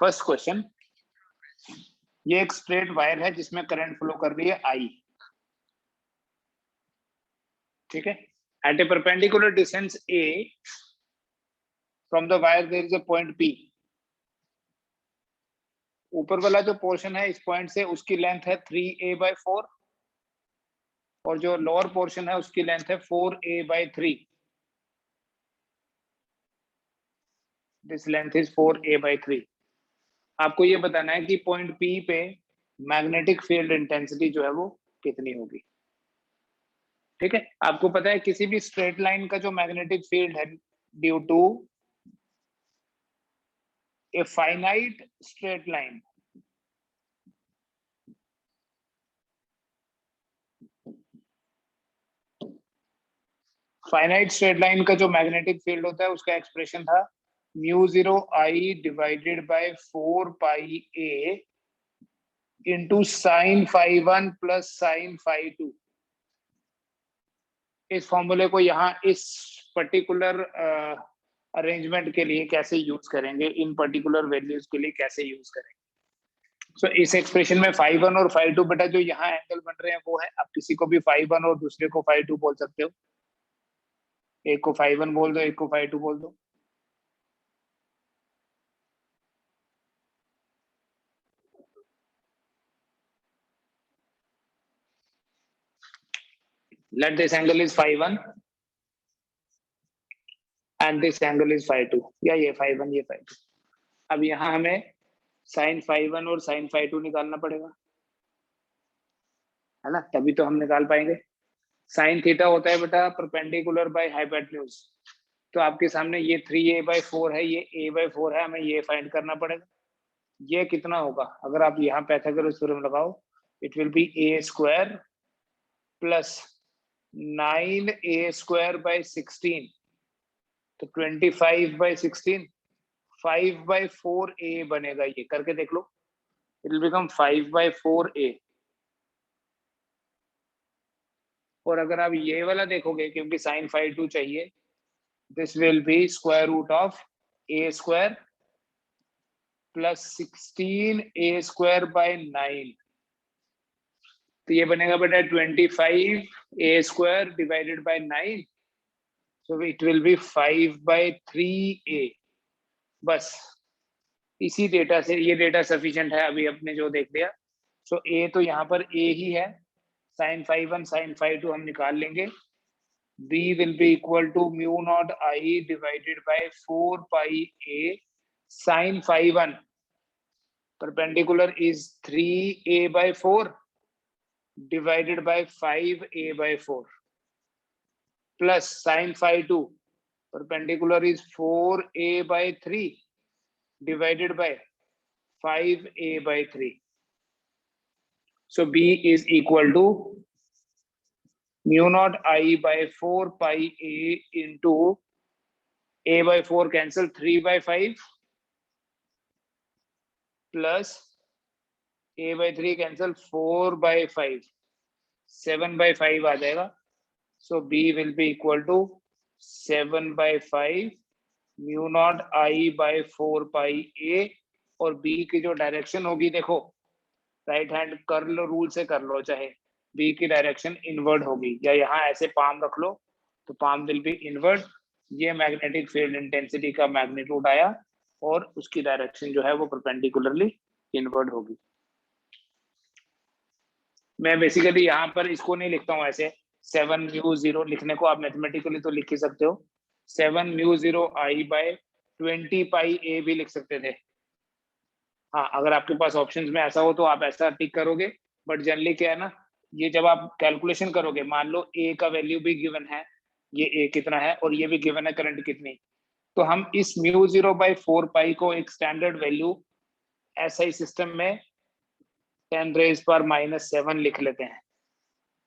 First question, ये एक straight wire है जिसमें करंट फ्लो कर रही है I, ठीक है। At a perpendicular distance A from the wire there is a point P। ऊपर वाला जो पोर्शन है इस पॉइंट से उसकी लेंथ है 3a/4 और जो लोअर पोर्शन है उसकी लेंथ है 4a/3। This length is 4a/3। आपको ये बताना है कि पॉइंट P पे मैग्नेटिक फील्ड इंटेंसिटी जो है वो कितनी होगी, ठीक है। आपको पता है किसी भी स्ट्रेट लाइन का जो मैग्नेटिक फील्ड है due to a finite straight line, finite straight line का जो मैग्नेटिक फील्ड होता है उसका एक्सप्रेशन था μ0I divided by 4πa into sine φ1 plus sine φ2। इस फॉर्मूले को यहाँ इस पर्टिकुलर अरेंजमेंट के लिए कैसे यूज करेंगे, इन पर्टिकुलर वैल्यूज के लिए कैसे यूज करेंगे। सो इस एक्सप्रेशन में φ1 और φ2 बेटा जो यहाँ एंगल बन रहे हैं वो है, आप किसी को भी φ1 और दूसरे को φ2 बोल सकते हो। एक को φ1 बोल दो, एक को φ2 बोल दो। Let this angle is φ1 and this angle is φ2, या ये φ1 ये φ2। अब यहाँ हमें साइन φ1 और साइन φ2 निकालना पड़ेगा, है ना, तभी तो हम निकाल पाएंगे। साइन थीटा होता है बेटा परपेंडिकुलर बाय हाइपोटेन्यूज। तो आपके सामने ये 3a/4 है, ये a/4 है, हमें ये फाइंड करना पड़ेगा। ये कितना होगा, अगर आप यहाँ पाइथागोरस थ्योरम लगाओ, it will be a² plus 9a²/16, तो 25/16, 5/4a बनेगा। ये करके देख लो, इट विल बिकम 5/4a। और अगर आप ये वाला देखोगे, क्योंकि साइन φ2 चाहिए, this will be √a² plus 16a²/9, तो ये बनेगा बेटा 25a² divided by 9, so it will be 5/3a। बस इसी डेटा से, ये डेटा सफिशिएंट है अभी अपने जो देख लिया। सो a तो यहाँ पर a ही है, साइन φ1 साइन φ2 हम निकाल लेंगे। b will be equal to μ0I divided by 4πa sin φ1 perpendicular is 3a/4 divided by 5a/4 plus sin φ2 perpendicular is 4a/3 divided by 5a/3. So b is equal to μ0I by 4πa into a/4 cancel 3/5 plus a/3 cancel 4/5, 7/5 आ जाएगा। So b will be equal to 7/5 μ0I by 4πa, और b की जो direction होगी, देखो right hand curl rule से कर लो, चाहे b की डायरेक्शन इनवर्ड होगी, या यहाँ ऐसे पाम रख लो तो पाम विल बी इनवर्ड। ये मैग्नेटिक फील्ड इंटेंसिटी का मैग्नीट्यूड आया और उसकी डायरेक्शन जो है वो परपेंडिकुलरली इनवर्ड होगी। मैं बेसिकली यहाँ पर इसको नहीं लिखता हूँ ऐसे, 7μ0 लिखने को आप मैथमेटिकली तो लिख ही सकते हो, 7μ0I by 20πa भी लिख सकते थे। हाँ, अगर आपके पास ऑप्शंस में ऐसा हो तो आप ऐसा टिक करोगे, बट जनरली क्या है ना, ये जब आप कैलकुलेशन करोगे, मान लो a का वैल्यू भी गिवन है, ये a कितना है और ये भी गिवन है करंट कितनी, तो हम इस μ0/4π को एक स्टैंडर्ड वैल्यू SI सिस्टम में 10⁻⁻7 लिख लेते हैं,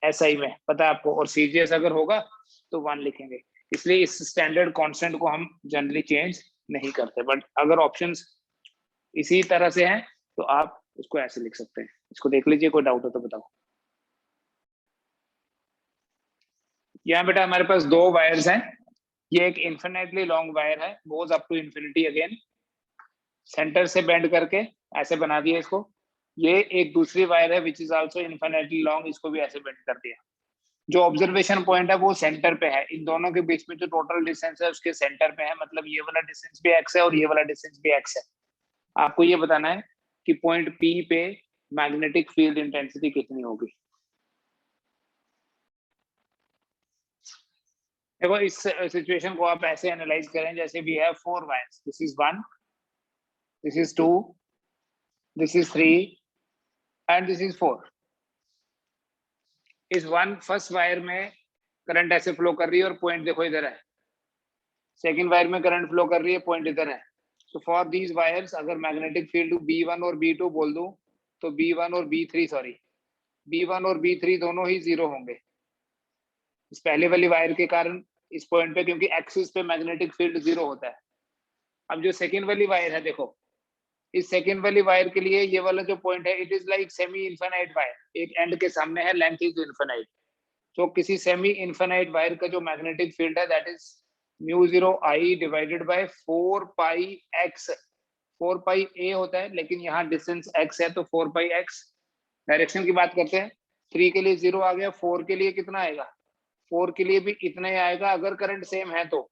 SI में पता है आपको, और CGS अगर होगा तो 1 लिखेंगे। इसलिए इस स्टैंडर्ड कांस्टेंट को हम जनरली चेंज नहीं करते, बट अगर ऑप्शंस इसी तरह से हैं तो आप उसको ऐसे लिख सकते हैं। इसको देख लीजिए, कोई डाउट हो तो बताओ। यहाँ बेटा हमारे पास 2 वायर्स हैं, ये एक इन्फिनिटली लॉन्ग वायर है, goes up to infinity again, centre से बेंड करके ऐसे बना दिया इसको। ये एक दूसरी वायर है which is also infinitely long, इसको भी ऐसे बेंड कर दिया। जो ऑब्जर्वेशन पॉइंट है वो सेंटर पे है, इन दोनों के बीच में जो टोटल डिस्टेंस है उसके सेंटर पे है, मतलब ये वाला डिस्टेंस भी x है और ये वाला डिस्टेंस भी x है। आपको ये बताना है कि पॉइंट P पे मैग्नेटिक फील्ड इंटेंसिटी कितनी होगी। देखो इस सिचुएशन को आप ऐसे एनालाइज करें जैसे we have 4 wires, this is 1, this is 2, this is 3 and this is 4। इस फर्स्ट वायर में करंट ऐसे फ्लो कर रही है और पॉइंट देखो इधर है। सेकंड वायर में करंट फ्लो कर रही है, पॉइंट इधर है। तो फॉर दीज वायर्स अगर मैग्नेटिक फील्ड B1 और B2 बोल दूं तो B1 और B3 B1 और B3 दोनों ही 0 होंगे इस पहले वाली वायर के कारण इस पॉइंट पे, क्योंकि एक्सिस पे मैग्नेटिक फील्ड 0 होता है। अब जो सेकेंड वाली वायर है, देखो इस सेकेंड वाली वायर के लिए ये वाला जो पॉइंट है it is like semi infinite wire, एक एंड के सामने है, लेंथ इज इनफाइनाइट। तो किसी सेमी इनफाइनाइट वायर का जो मैग्नेटिक फील्ड है that is μ0 I divided by 4 pi x। 4 pi a होता है लेकिन यहाँ डिस्टेंस x है तो 4 पाई x। डायरेक्शन की बात करते हैं, 3 के लिए 0 आ गया, 4 के लिए कितना आएगा, 4 के लिए भी इतना ही आएगा अगर करंट सेम है तो।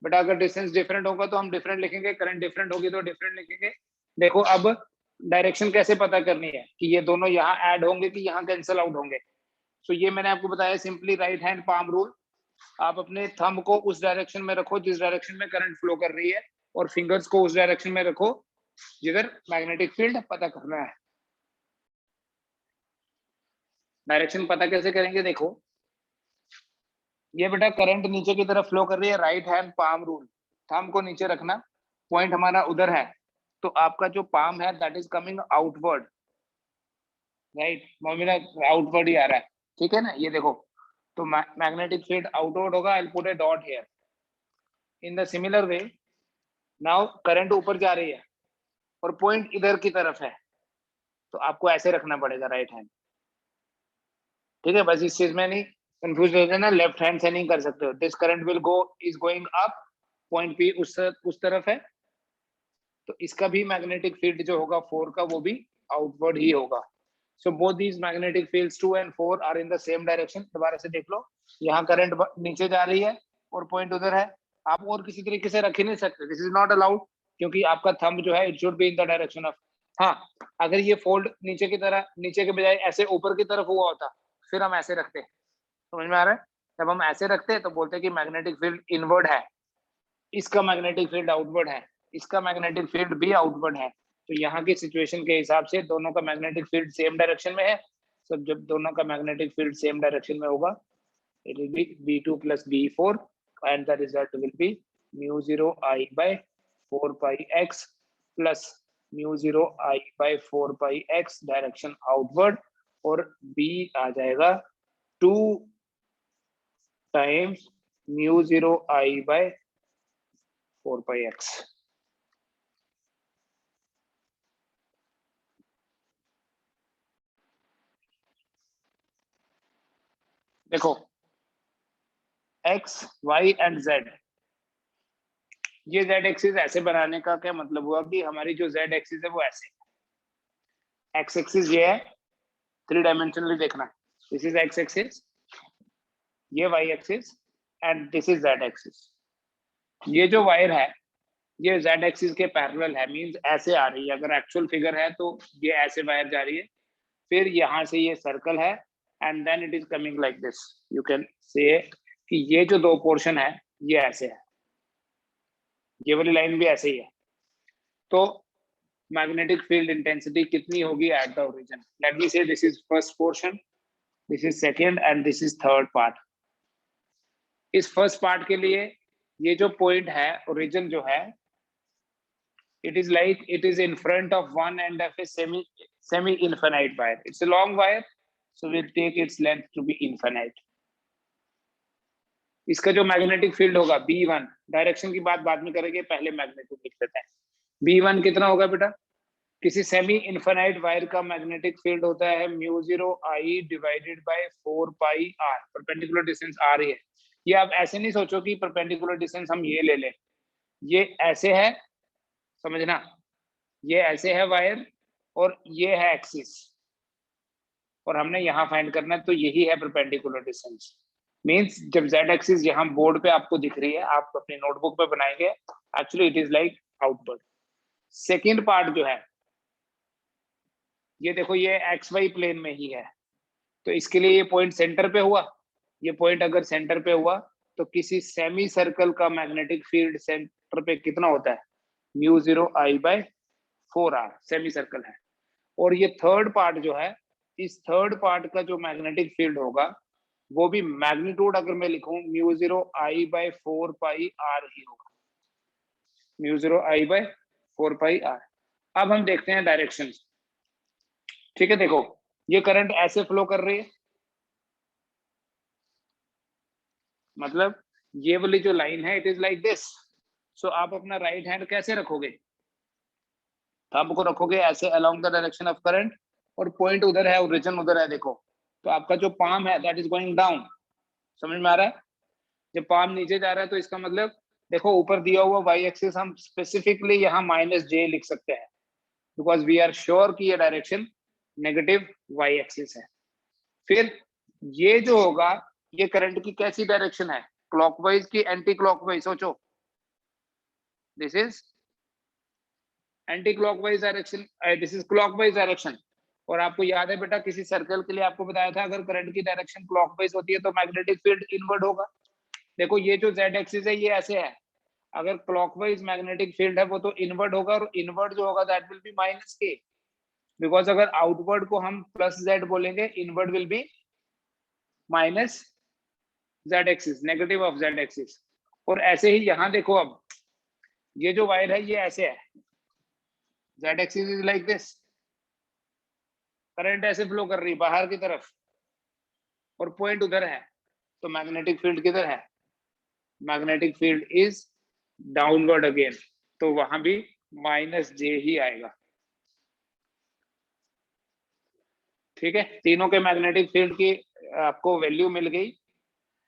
बट अगर डिस्टेंस डिफरेंट होगा तो हम डिफरेंट लिखेंगे, करंट डिफरेंट होगी तो डिफरेंट लिखेंगे। देखो अब डायरेक्शन कैसे पता करनी है कि ये दोनों यहाँ ऐड होंगे कि यहाँ कैंसिल आउट होंगे। सो ये मैंने आपको बताया simply write hand palm rule. आप अपने थंब को उस डायरेक्शन में रखो जिस डायरेक्शन में करंट फ्लो कर रही है और फिंगर्स को उस डायरेक्शन में रखो जिधर मैग्नेटिक फील्ड पता करना है। डायरेक्शन पता कैसे करेंगे, देखो ये बेटा करंट नीचे की तरफ फ्लो कर रही है, right hand palm rule, thumb को नीचे रखना, पॉइंट हमारा उधर है तो आपका जो पाम है that is coming outward, right Momina, outward ही आ रहा है, ठीक है ना। ये देखो तो मैग्नेटिक फील्ड आउटवर्ड होगा, I will put a dot here. In the similar way now current ऊपर जा रही है और पॉइंट इधर की तरफ है तो आपको ऐसे रखना पड़ेगा राइट हैंड, ठीक है। बस इस चीज में नहीं कंफ्यूज हो जाना, लेफ्ट हैंड से नहीं कर सकते हो। This current will go is going up, point P उस तरफ है तो इसका भी मैग्नेटिक फील्ड जो होगा 4 का वो भी आउटवर्ड ही होगा। So both these magnetic fields 2 and 4 are in the same direction. दोबारा से देख लो, यहाँ करंट नीचे जा रही है और पॉइंट उधर है, आप और किसी तरीके से रख ही नहीं सकते, दिस इज नॉट अलाउड, क्योंकि आपका थंब जो है it should be in the direction of. हाँ, अगर ये फोल्ड नीचे की तरह, नीचे के बजाय ऐसे ऊपर की तरफ हुआ होता फिर हम ऐसे रखते, समझ में आ रहा है। जब हम ऐसे रखते हैं तो बोलते हैं कि मैग्नेटिक फील्ड इनवर्ड है, इसका मैग्नेटिक फील्ड आउटवर्ड है, इसका मैग्नेटिक फील्ड भी आउटवर्ड है। तो यहाँ की सिचुएशन के हिसाब से दोनों का मैग्नेटिक फील्ड सेम डायरेक्शन में है। सब जब दोनों का मैग्नेटिक फील्ड सेम डायरेक्शन में होगा it will be B2 plus B4 and the result will be μ0 I by 4 pi x plus μ0 I by 4 pi x direction outward, और B आ जाएगा 2 times μ0 I by 4 pi x। देखो x, y एंड z, ये z axis ऐसे बनाने का क्या मतलब हुआ कि हमारी जो z एक्सिस है वो ऐसे, x एक्सिस ये है, 3 डायमेंशनली देखना, दिस इज x एक्सिस, ये y axis and this is z axis. ये जो वायर है ये z एक्सिस के पैरेलल है, मींस ऐसे आ रही है, अगर एक्चुअल फिगर है तो ये ऐसे वायर जा रही है, फिर यहाँ से ये सर्कल है and then it is coming like this. You can say कि ये जो दो पोर्शन है ये ऐसे है, ये वाली लाइन भी ऐसे ही है। तो मैग्नेटिक फील्ड इंटेंसिटी कितनी होगी at the origin, let me say this is first portion, this is second and this is third part. इस फर्स्ट पार्ट के लिए ये जो पॉइंट है ओरिजिन जो है it is like it is in front of one end of a semi infinite wire, it's a long wire so we'll take its length to be infinite। इसका जो magnetic field होगा B1, direction की बात बाद में करेंगे, पहले magnetic लिख लेते हैं। B1 कितना होगा बेटा, किसी सेमी इनफाइनाइट वायर का मैग्नेटिक फील्ड होता है μ0 I divided by 4 pi r, perpendicular distance r ही है। ये आप ऐसे नहीं सोचो कि परपेंडिकुलर डिस्टेंस हम ये ले लें, ये ऐसे है, समझना, ये ऐसे है वायर और ये है एक्सिस, और हमने यहाँ फाइंड करना है, तो यही है परपेंडिकुलर डिस्टेंस। मींस जब z एक्सिस यहाँ बोर्ड पे आपको दिख रही है, आप अपनी नोटबुक पे बनाएंगे, actually it is like outward. Second part जो है, ये देखो ये एक्स वाई प्लेन में ही है, तो इसके लिए ये पॉइंट सेंटर पे हुआ। ये पॉइंट अगर सेंटर पे हुआ तो किसी सेमी सर्कल का मैग्नेटिक फील्ड सेंटर पे कितना होता है, μ0I/4r, सेमी सर्कल है। और ये थर्ड पार्ट जो है, इस थर्ड पार्ट का जो मैग्नेटिक फील्ड होगा वो भी मैग्नीट्यूड अगर मैं लिखूं μ0I/4πr ही होगा, μ0I/4πr। अब हम देखते हैं डायरेक्शन। ठीक है, देखो ये करंट ऐसे फ्लो कर रही है, मतलब ये वाली जो लाइन है इट इज लाइक दिस। सो आप अपना राइट हैंड कैसे रखोगे, तो आपको रखोगे ऐसे along the direction of current, और पॉइंट उधर है, ओरिजिन उधर है, देखो तो आपका जो पाम है दैट इज गोइंग डाउन। समझ में आ रहा है, जब पाम नीचे जा रहा है तो इसका मतलब देखो ऊपर दिया हुआ वाई एक्सिस हम स्पेसिफिकली यहाँ -j लिख सकते हैं, बिकॉज वी आर श्योर कि ये डायरेक्शन नेगेटिव वाई एक्सिस है। फिर ये जो होगा, ये करंट की कैसी डायरेक्शन है, क्लॉकवाइज की एंटी क्लॉकवाइज, सोचो, this is anti clockwise direction, this is clockwise direction. और आपको याद है बेटा, किसी सर्कल के लिए आपको बताया था अगर करंट की डायरेक्शन क्लॉकवाइज होती है तो मैग्नेटिक फील्ड इनवर्ड होगा। देखो ये जो z एक्सिस है ये ऐसे है, अगर क्लॉकवाइज मैग्नेटिक फील्ड है वो तो इनवर्ड होगा, और इनवर्ड जो होगा that will B -k, because अगर आउटवर्ड को हम +z बोलेंगे, inward will be -z axis, negative of z axis. और ऐसे ही यहाँ देखो, अब ये जो वायर है ये ऐसे है, z axis is like this, current ऐसे फ्लो कर रही है बाहर की तरफ, और पॉइंट उधर है, तो मैग्नेटिक फील्ड किधर है, magnetic field is downward again, तो वहां भी -j ही आएगा। ठीक है, तीनों के मैग्नेटिक फील्ड की आपको वैल्यू मिल गई।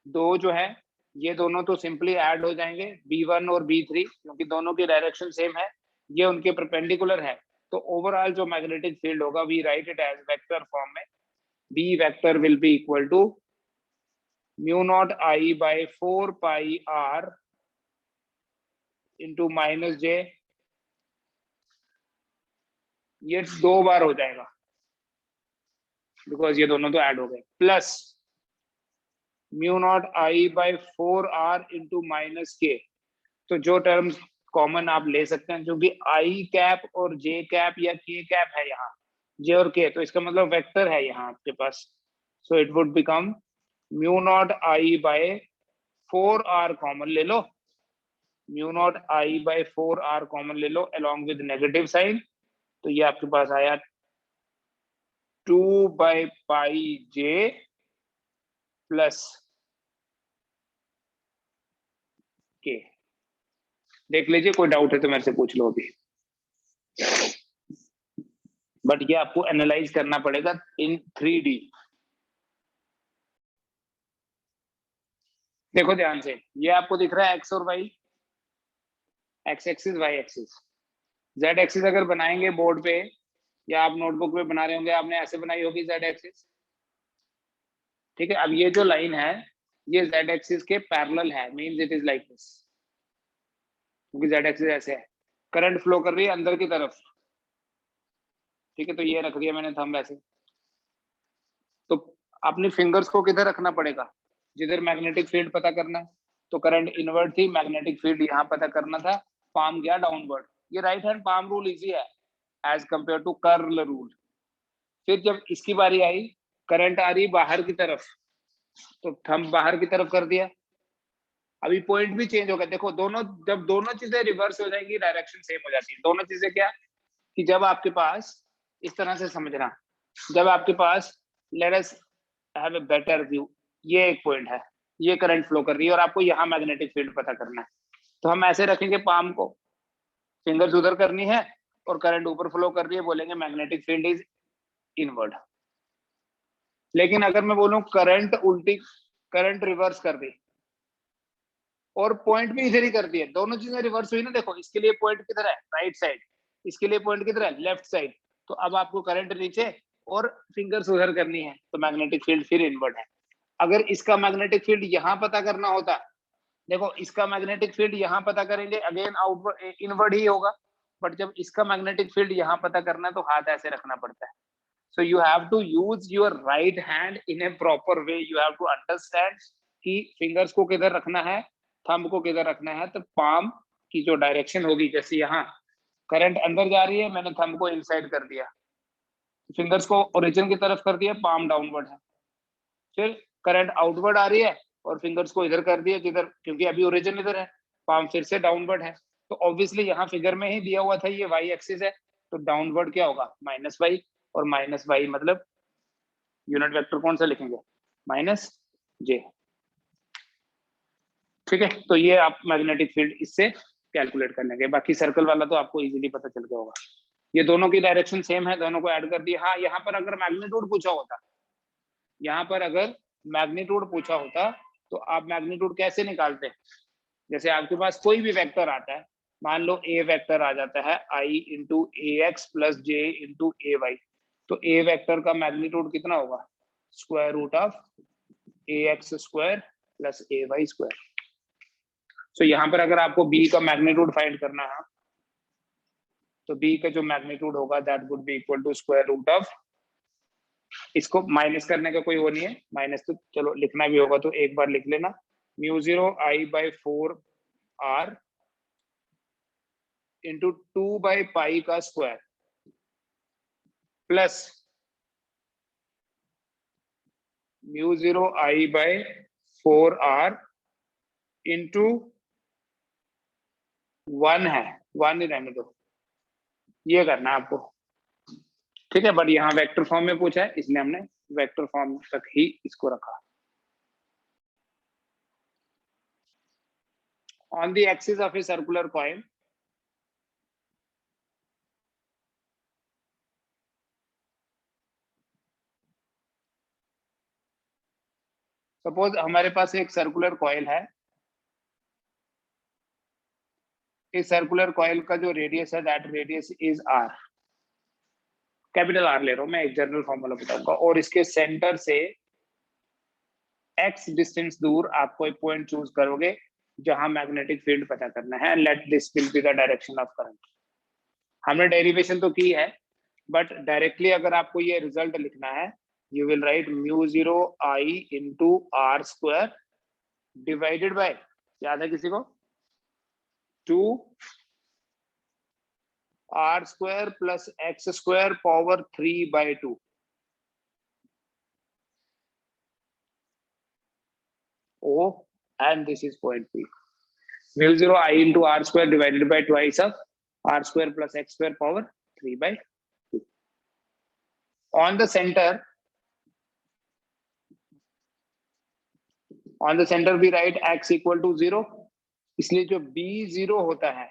दो जो है ये दोनों तो सिंपली ऐड हो जाएंगे, B1 और B3, क्योंकि दोनों की डायरेक्शन सेम है, ये उनके परपेंडिकुलर है। तो ओवरऑल जो मैग्नेटिक फील्ड होगा we write it as vector form में, B vector will be equal to μ0I/4πr into -j, ये 2 बार हो जाएगा बिकॉज ये दोनों तो ऐड हो गए, प्लस μ0I/4r इंटू -k। तो जो टर्म कॉमन आप ले सकते हैं, क्योंकि आई कैप और जे कैप या के कैप है यहाँ, जे और के, तो इसका मतलब वेक्टर है यहाँ आपके पास। So it would become μ0I/4r common ले लो, μ0I/4r कॉमन ले लो अलॉन्ग विद नेगेटिव साइन, तो ये आपके पास आया 2/πj प्लस के। देख लीजिए, कोई डाउट है तो मेरे से पूछ लो अभी, बट ये आपको एनालाइज करना पड़ेगा इन 3D। देखो ध्यान से, ये आपको दिख रहा है एक्स और Y, X axis Y axis. Z axis अगर बनाएंगे बोर्ड पे या आप नोटबुक पे बना रहे होंगे, आपने ऐसे बनाई होगी जेड एक्सिस। ठीक है, अब ये जो लाइन है ये जेड एक्सिस के पैरेलल है, means it is like this, क्योंकि जेड एक्सिस ऐसे है, करंट फ्लो कर रही है अंदर की तरफ। ठीक है, तो ये रख दिया मैंने थंब ऐसे। तो अपनी फिंगर्स को किधर रखना पड़ेगा, जिधर मैग्नेटिक फील्ड पता करना है, तो करंट इनवर्ड थी, मैग्नेटिक फील्ड यहाँ पता करना था, पाम गया डाउनवर्ड। ये right hand palm rule easy है as compare to curl rule. फिर जब इसकी बारी आई, करंट आ रही बाहर की तरफ, तो थंब बाहर की तरफ कर दिया, अभी पॉइंट भी चेंज हो गया। देखो दोनों, जब दोनों चीजें रिवर्स हो जाएंगी डायरेक्शन सेम हो जाती है। दोनों चीजें क्या, कि जब आपके पास, इस तरह से समझना, जब आपके पास, let us have a better view, ये एक पॉइंट है, ये करंट फ्लो कर रही है और आपको यहाँ मैग्नेटिक फील्ड पता करना है, तो हम ऐसे रखेंगे पाम को, फिंगर्स उधर करनी है और करंट ऊपर फ्लो कर रही है, बोलेंगे मैग्नेटिक फील्ड इज इनवर्ड। लेकिन अगर मैं बोलूं करंट उल्टी, करंट रिवर्स कर दी, और पॉइंट भी इधर ही कर दिया, दोनों चीजें रिवर्स हुई ना। देखो इसके लिए पॉइंट किधर है, राइट साइड, इसके लिए पॉइंट किधर है, लेफ्ट साइड। तो अब आपको करंट नीचे और फिंगर्स उधर करनी है, तो मैग्नेटिक फील्ड फिर इनवर्ट है। अगर इसका मैग्नेटिक फील्ड यहाँ पता करना होता, देखो इसका मैग्नेटिक फील्ड यहाँ पता करेंगे, अगेन आउटवर्ड इनवर्ड ही होगा। बट जब इसका मैग्नेटिक फील्ड यहाँ पता करना है तो हाथ ऐसे रखना पड़ता है। So you have to use your right hand in a proper way. You have to understand कि फिंगर्स को किधर रखना है, थंब को किधर रखना है। तो पाम की जो डायरेक्शन होगी, जैसे यहाँ करंट अंदर जा रही है, मैंने थंब को इनसाइड कर दिया, फिंगर्स को ओरिजिन की तरफ कर दिया, पाम डाउनवर्ड है। फिर करंट आउटवर्ड आ रही है और फिंगर्स को इधर कर दिया जिधर, क्योंकि अभी ओरिजिन इधर है, पाम फिर से डाउनवर्ड है। तो ऑब्वियसली यहाँ फिगर में ही दिया हुआ था ये वाई एक्सिस है, तो डाउनवर्ड क्या होगा, माइनस वाई। और माइनस वाई मतलब यूनिट वेक्टर कौन सा लिखेंगे, माइनस जे। ठीक है, तो ये आप मैग्नेटिक फील्ड इससे कैलकुलेट कर लेंगे। बाकी सर्कल वाला तो आपको इजीली पता चल गया होगा। ये दोनों की डायरेक्शन सेम है, दोनों को ऐड कर दिया। हाँ, यहाँ पर अगर मैग्नीट्यूड पूछा होता, यहाँ पर अगर मैग्नीट्यूड पूछा होता तो आप मैग्नीट्यूड कैसे निकालते हैं। जैसे आपके पास कोई भी वेक्टर आता है, मान लो ए वेक्टर आ जाता है I into A X plus J into A Y, तो ए वेक्टर का मैग्नीट्यूड कितना होगा, square root of A X square plus A Y square. So यहाँ पर अगर आपको बी का मैग्नीट्यूड फाइंड करना है, तो बी का जो मैग्नीट्यूड होगा that would be equal to square root of, इसको माइनस करने का कोई वो नहीं है, माइनस तो चलो लिखना भी होगा तो एक बार लिख लेना, mu 0 I by 4 R into 2 by pi का square plus mu 0 I by 4 R into 1 है, 1 ही रहने दो, ये करना है आपको। ठीक है, बट यहाँ वेक्टर फॉर्म में पूछा है इसलिए हमने वेक्टर फॉर्म तक ही इसको रखा। On the axis of a circular coil, suppose हमारे पास एक सर्कुलर कॉइल है, इस सर्कुलर कॉइल का जो रेडियस है that radius is R, capital R ले रहा हूं मैं, एक जनरल फॉर्मूला बताऊंगा। और इसके सेंटर से एक्स डिस्टेंस दूर आप कोई पॉइंट चूज करोगे जहां मैग्नेटिक फील्ड पता करना है, let this will be the direction of current. हमने डेरिवेशन तो की है, बट डायरेक्टली अगर आपको ये रिजल्ट लिखना है, you will write mu 0 I into R square divided by, याद है किसी को, 2 R square plus X square power 3/2। O and this is point P. Mu 0 I into r square divided by twice of r square plus x square power 3/2. On the center we write x equal to 0. इसलिए जो B0 होता है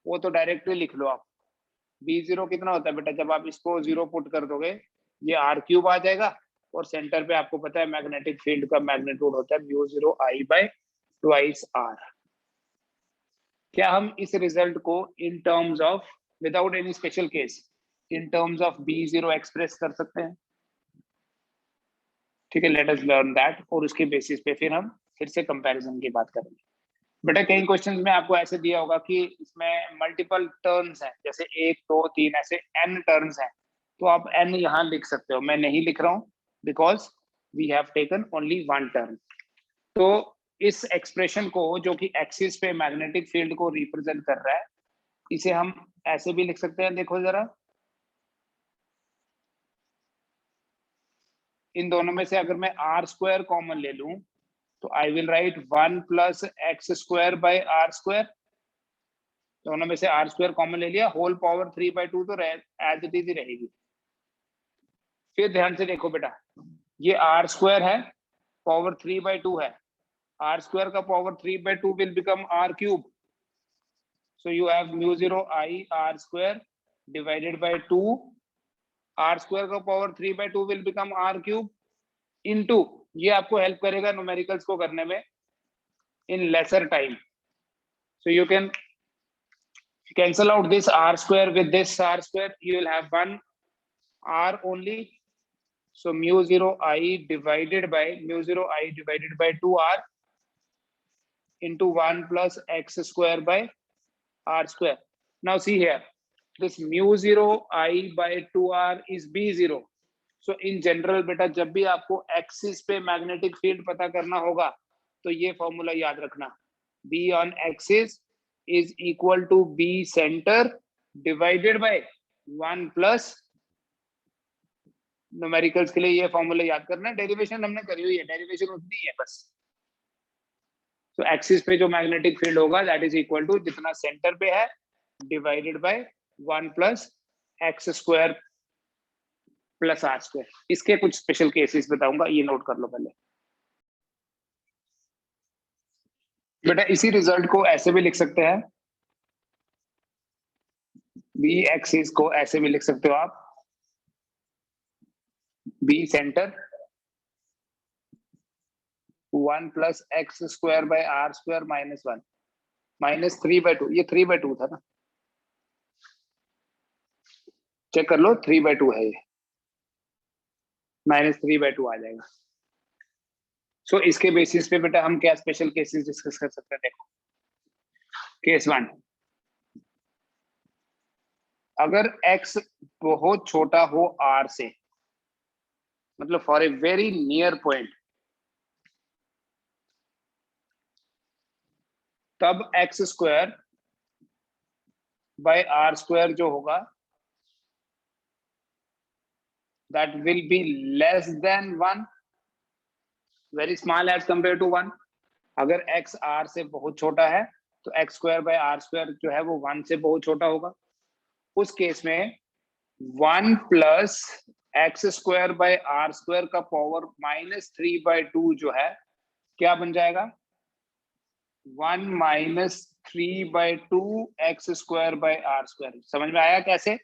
वो तो directly लिख लो आप। B0 कितना होता है बेटा, जब आप इसको 0 पुट कर दोगे ये r क्यूब आ जाएगा, और सेंटर पे आपको पता है मैग्नेटिक फील्ड का मैग्नीट्यूड होता है mu 0 I bye twice r। क्या हम इस रिजल्ट को in terms of, without any special case, in terms of B0 express कर सकते हैं? ठीक है, लेट अस लर्न दैट, और उसके बेसिस पे फिर हम फिर से कंपैरिजन की बात करेंगे। बेटा कई क्वेश्चंस में आपको ऐसे दिया होगा कि इसमें मल्टीपल टर्न्स हैं, जैसे 1 2 3 ऐसे n टर्न्स हैं, तो आप n यहाँ लिख सकते हो, मैं नहीं लिख रहा हूँ because we have taken only 1 turn. तो इस एक्सप्रेशन को जो कि एक्सिस पे मैग्नेटिक फील्ड को रिप्रेजेंट कर रहा है, इसे हम ऐसे भी लिख सकते हैं, देखो जरा, इन दोनों में से अगर मैं आर स्क्वायर कॉमन ले लूं तो I will write 1 plus X square by are square, दोनों में से आर स्क्वायर कॉमन ले लिया, होल पावर 3/2 तो एज इट इज ही रहेगी। फिर ध्यान से देखो बेटा, ये आर स्क्वायर है, पावर 3/2 है, आर स्क्वायर का power 3/2 will become R cube, so you have mu 0 I r square divided by 2, r square का power 3/2 will become r cube into, ये आपको हेल्प करेगा न्यूमेरिकल्स को करने में, in lesser time. So you can cancel out this r square with this r square. You will have one r only. So mu 0 I divided by 2r into 1 plus x square by r square. Now see here, this mu 0 I by 2r is b0. So in general बेटा जब भी आपको axis पे magnetic field पता करना होगा तो ये फॉर्मूला याद रखना, b on axis is equal to b center divided by 1 plus numericals के लिए ये फॉर्मूला याद करना है. डेरिवेशन हमने करी हुई है, डेरिवेशन उतनी है बस. तो एक्सिस पे जो मैग्नेटिक फील्ड होगा दैट इज इक्वल टू जितना सेंटर पे है divided by 1 plus X square plus are square. इसके कुछ स्पेशल केसेस बताऊंगा, ये नोट कर लो पहले बेटा. इसी रिजल्ट को ऐसे भी लिख सकते हैं, बी एक्सिस को ऐसे भी लिख सकते हो आप, B centre 1 plus X square by are square minus 1 minus 3/2. ये 3/2 था ना, चेक कर लो 3/2 है ये, माइनस 3/2 आ जाएगा. सो इसके बेसिस पे बेटा हम क्या स्पेशल केसेस डिस्कस कर सकते हैं. देखो केस 1, अगर x बहुत छोटा हो r से, मतलब for a very near point, तब X square by are square जो होगा that will be less than 1, very small as compare to 1. अगर x r से बहुत छोटा है तो x square by are square जो है वो 1 से बहुत छोटा होगा. उस केस में 1 plus X square by are square का पावर माइनस 3/2 जो है क्या बन जाएगा, 1 minus 3/2 X square by are square. समझ में आया कैसे,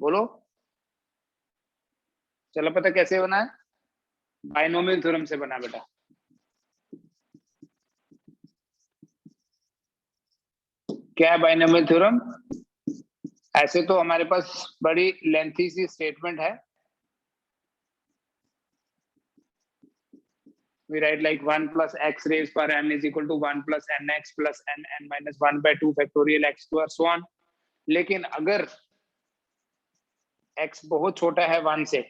बोलो. चलो पता कैसे बना है, बाइनोमियल थ्योरम से बना बेटा. क्या है बाइनोमियल थ्योरम? ऐसे तो हमारे पास बड़ी लेंथी सी स्टेटमेंट है. We write like 1 plus x raised power n is equal to 1 plus nx plus n minus 1/2 factorial x square so on. लेकिन अगर x बहुत छोटा है 1 से,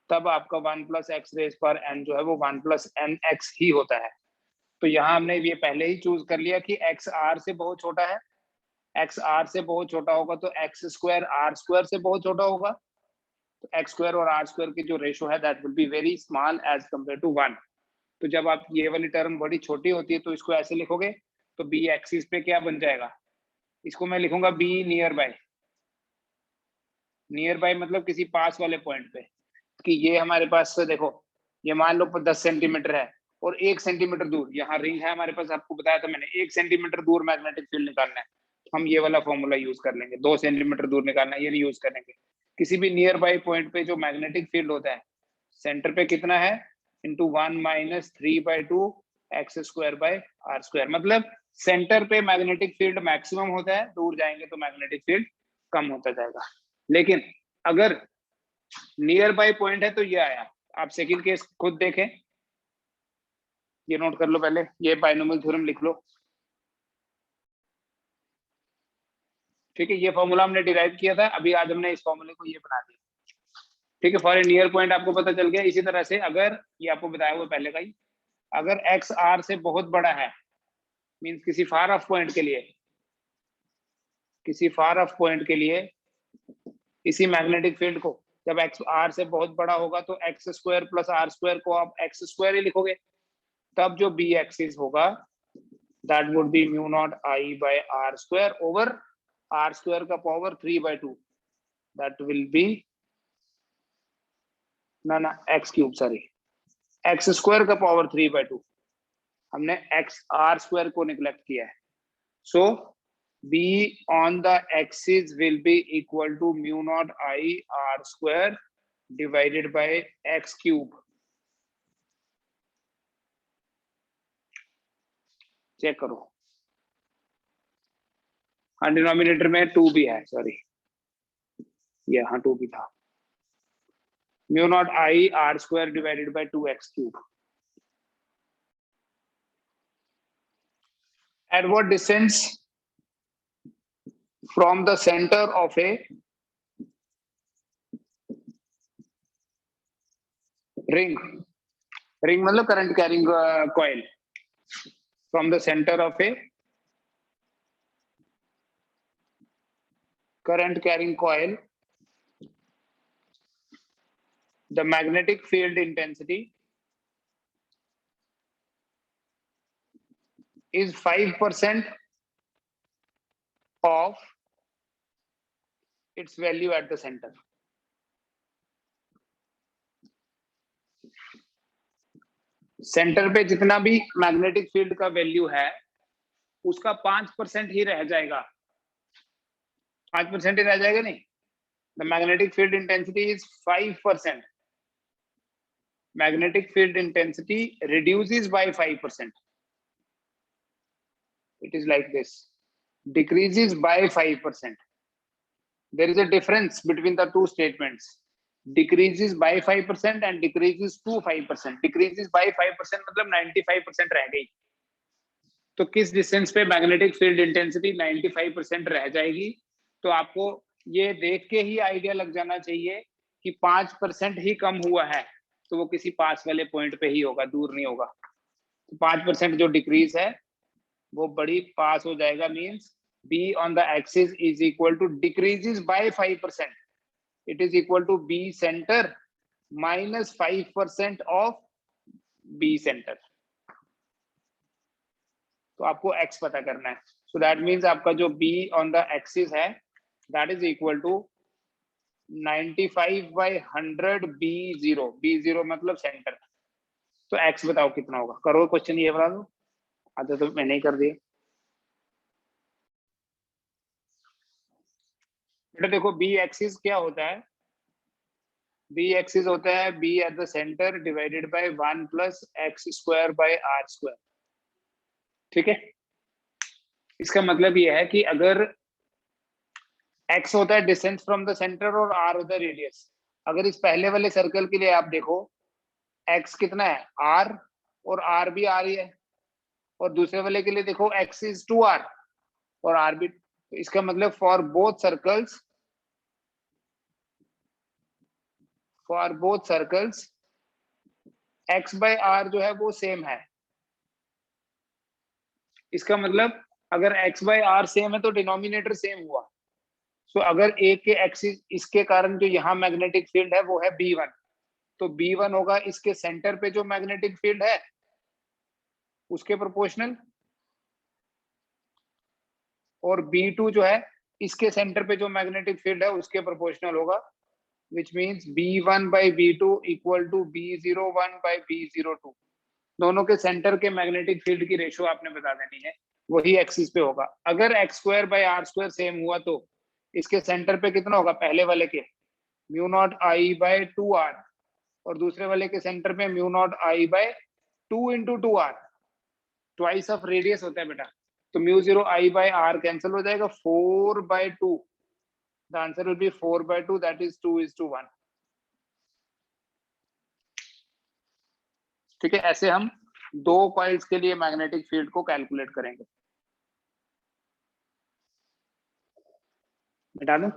तब आपका 1 plus x raised power n जो है वो 1 plus nx ही होता है. तो यहाँ हमने ये पहले ही चूज कर लिया कि x r से बहुत छोटा है. x r से बहुत छोटा होगा तो x स्क्वायर r स्क्वायर से बहुत छोटा होगा. तो x स्क्वायर और r स्क्वायर की जो रेशो है that will be very small as compare to 1. तो जब आप ये वाली टर्म बड़ी छोटी होती है तो इसको ऐसे लिखोगे तो बी एक्सिस पे क्या बन जाएगा, इसको मैं लिखूंगा be near by. Near by मतलब किसी पास वाले पॉइंट पे, कि ये हमारे पास से देखो ये मान लो 10 सेंटीमीटर है और 1 सेंटीमीटर दूर यहाँ रिंग है हमारे पास, आपको बताया था मैंने 1 सेंटीमीटर दूर मैग्नेटिक फील्ड निकालना है. हम ये वाला फॉर्मूला यूज कर लेंगे. 2 सेंटीमीटर दूर निकालना है, ये नहीं यूज करेंगे. किसी भी नियर बाय पॉइंट पे जो मैग्नेटिक फील्ड होता है सेंटर पे कितना है, into 1 minus 3/2 X square by are square. मतलब सेंटर पे मैग्नेटिक फील्ड मैक्सिमम होता है, दूर जाएंगे तो मैग्नेटिक फील्ड कम होता जाएगा. लेकिन अगर नियर बाय पॉइंट है तो ये आया. आप सेकंड केस खुद देखें, ये नोट कर लो पहले, ये बाइनोमियल थ्योरम लिख लो. ठीक है, ये फॉर्मूला हमने डिराइव किया था, अभी आज हमने इस फॉर्मूले को ये बना दिया. ठीक है, फॉर ए नियर पॉइंट आपको पता चल गया. इसी तरह से अगर ये आपको बताया हुआ पहले का ही, अगर एक्स आर से बहुत बड़ा है, मींस किसी फार ऑफ पॉइंट के लिए, किसी फार ऑफ पॉइंट के लिए इसी मैग्नेटिक फील्ड को जब एक्स आर से बहुत बड़ा होगा तो x square plus are square को आप एक्स स्क्वायर ही लिखोगे. तब जो बी एक्सिस होगा that would be mu naught I by are square over r square का पावर 3/2. दैट विल बी ना x cube, sorry x square का पावर 3/2. हमने एक्स आर स्क्वायर को निगलेक्ट किया है. So b on the axis will be equal to mu naught I r square divided by x cube. Check करो। हाँ denominator में 2 भी है, सॉरी ये हाँ 2 भी था। Mu naught I R square divided bye 2x cube. At what distance from the center of a ring? Ring मतलब current carrying coil. From the center of a current carrying coil, the magnetic field intensity is 5% of its value at the center. Centre पे जितना भी magnetic field का value है उसका 5% ही रह जाएगा, 5% ही रह जाएगा नहीं। The magnetic field intensity is 5%. Magnetic field intensity reduces by 5%. It is like this, decreases by 5%. There is a difference between the two statements. Decreases by 5% and decreases to 5%. Decreases by 5% मतलब 95% रह गई। तो किस distance पे magnetic field intensity 95% रह जाएगी? तो आपको ये देख के ही आइडिया लग जाना चाहिए कि 5% ही कम हुआ है, तो वो किसी पास वाले पॉइंट पे ही होगा, दूर नहीं होगा। तो 5% जो डिक्रीज है वो बड़ी पास हो जाएगा, means B on the axis is equal to decreases by 5%. It is equal to B center minus 5% of B center. तो आपको x पता करना है। So that means आपका जो B on the axis है that is equal to 95 by 100 B0. B0 मतलब centre. तो x बताओ कितना होगा? करो क्वेश्चन, ये बता दो। आधा तो मैंने ही कर दिया। बेटा देखो B एक्सिस क्या होता है? B एक्सिस होता है B at the centre divided by 1 plus x square by r square. ठीक है, इसका मतलब ये है कि अगर x होता है डिस्टेंस फ्रॉम द सेंटर और r होता है रेडियस। अगर इस पहले वाले सर्कल के लिए आप देखो x कितना है r और r भी r ही है, और दूसरे वाले के लिए देखो x इज 2r और r भी। तो इसका मतलब for both circles x by r जो है वो सेम है। इसका मतलब अगर x by r सेम है तो डिनोमिनेटर सेम हुआ। सो अगर a के एक्सिस, इसके कारण जो यहाँ मैग्नेटिक फील्ड है वो है B1, तो B1 होगा इसके सेंटर पे जो मैग्नेटिक फील्ड है उसके प्रोपोर्शनल, और B2 जो है इसके सेंटर पे जो मैग्नेटिक फील्ड है उसके प्रोपोर्शनल होगा, which means B1 by B2 equal to B01 by B02। दोनों के सेंटर के मैग्नेटिक फील्ड की रेशो आपने बता देनी है, वही एक्सिस पे होगा। अगर x square by r square same हुआ तो इसके सेंटर पे कितना होगा? पहले वाले के mu naught I bye 2r और दूसरे वाले के सेंटर पे mu naught I by 2 into 2r, twice of radius होता है बेटा। तो mu 0 I by r cancel हो जाएगा, 4 by 2। The answer will be 4 by 2, that is 2:1। ठीक है, ऐसे हम दो कॉइल्स के लिए मैग्नेटिक फील्ड को कैलकुलेट करेंगे। मिटा दूं?